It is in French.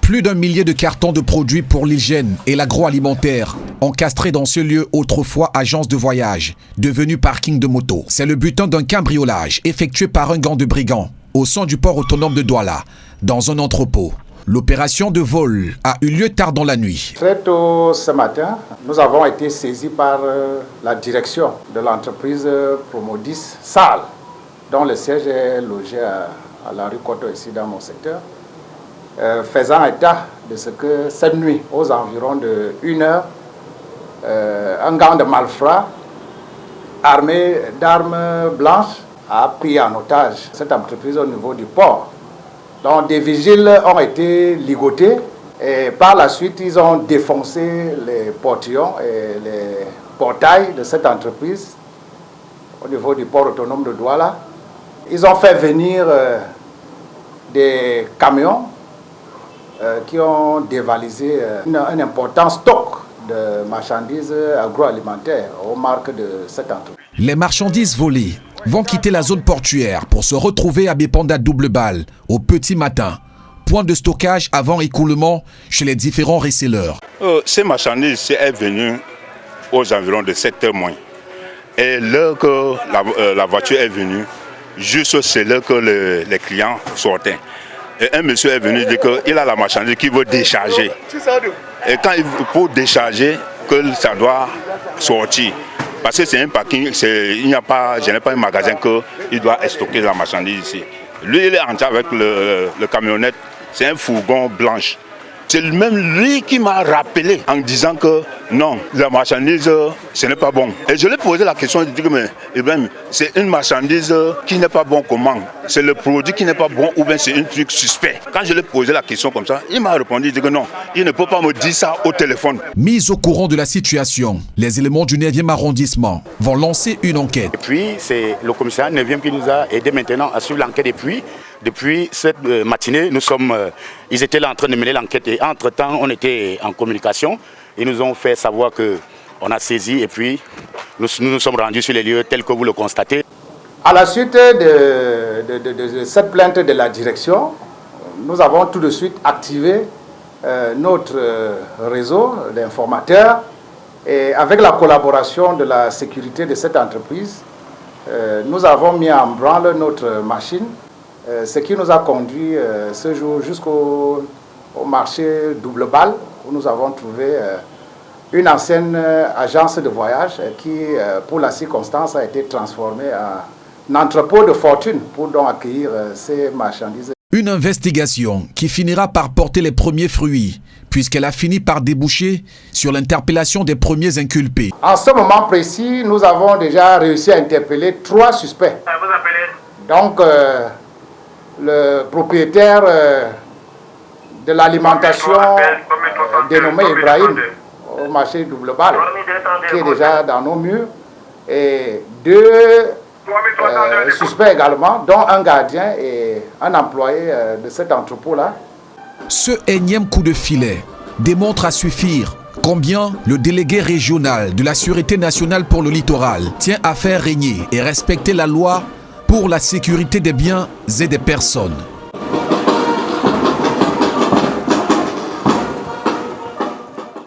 Plus d'un millier de cartons de produits pour l'hygiène et l'agroalimentaire encastrés dans ce lieu autrefois agence de voyage, devenu parking de moto. C'est le butin d'un cambriolage effectué par un gang de brigands au sein du port autonome de Douala, dans un entrepôt. L'opération de vol a eu lieu tard dans la nuit. Très tôt ce matin, nous avons été saisis par la direction de l'entreprise Promodis Sal, dont le siège est logé à la rue Koto, ici dans mon secteur, faisant état de ce que cette nuit, aux environs de 1 heure, un gang de malfrats armé d'armes blanches a pris en otage cette entreprise au niveau du port. Donc des vigiles ont été ligotés et par la suite ils ont défoncé les portillons et les portails de cette entreprise au niveau du port autonome de Douala. Ils ont fait venir des camions qui ont dévalisé un important stock de marchandises agroalimentaires aux marques de cette entreprise. Les marchandises volées vont quitter la zone portuaire pour se retrouver à Bépanda double balle au petit matin. Point de stockage avant écoulement chez les différents resellers. Ces marchandises sont venues aux environs de 7h moins. Et là que la voiture est venue, juste c'est là que les clients sortaient. Et un monsieur est venu dire qu'il a la marchandise qu'il veut décharger. Et quand pour décharger, que ça doit sortir. Parce que c'est un parking, je n'ai pas un magasin qu'il doit stocker la marchandise ici. Lui, il est entré avec le camionnette, c'est un fourgon blanche. C'est même lui qui m'a rappelé en disant que non, la marchandise, ce n'est pas bon. Et je lui ai posé la question, je lui ai dit, mais Ibrahim, c'est une marchandise qui n'est pas bon comment? C'est le produit qui n'est pas bon ou bien c'est un truc suspect? Quand je lui ai posé la question comme ça, il m'a répondu, il dit que non, il ne peut pas me dire ça au téléphone. Mis au courant de la situation, les éléments du 9e arrondissement vont lancer une enquête. Et puis, c'est le commissaire 9e qui nous a aidé maintenant à suivre l'enquête. Depuis cette matinée, ils étaient là en train de mener l'enquête et entre-temps, on était en communication. Ils nous ont fait savoir qu'on a saisi et puis nous nous sommes rendus sur les lieux tels que vous le constatez. À la suite de cette plainte de la direction, nous avons tout de suite activé notre réseau d'informateurs et avec la collaboration de la sécurité de cette entreprise, nous avons mis en branle notre machine. Ce qui nous a conduit ce jour jusqu'au marché double balle où nous avons trouvé une ancienne agence de voyage qui, pour la circonstance, a été transformée en entrepôt de fortune pour donc accueillir ces marchandises. Une investigation qui finira par porter les premiers fruits puisqu'elle a fini par déboucher sur l'interpellation des premiers inculpés. En ce moment précis, nous avons déjà réussi à interpeller 3 suspects. Donc, le propriétaire de l'alimentation dénommé Ibrahim au marché double balle, qui est déjà dans nos murs, et 2 suspects également, dont un gardien et un employé de cet entrepôt-là. Ce énième coup de filet démontre à suffire combien le délégué régional de la Sûreté nationale pour le littoral tient à faire régner et respecter la loi pour la sécurité des biens et des personnes.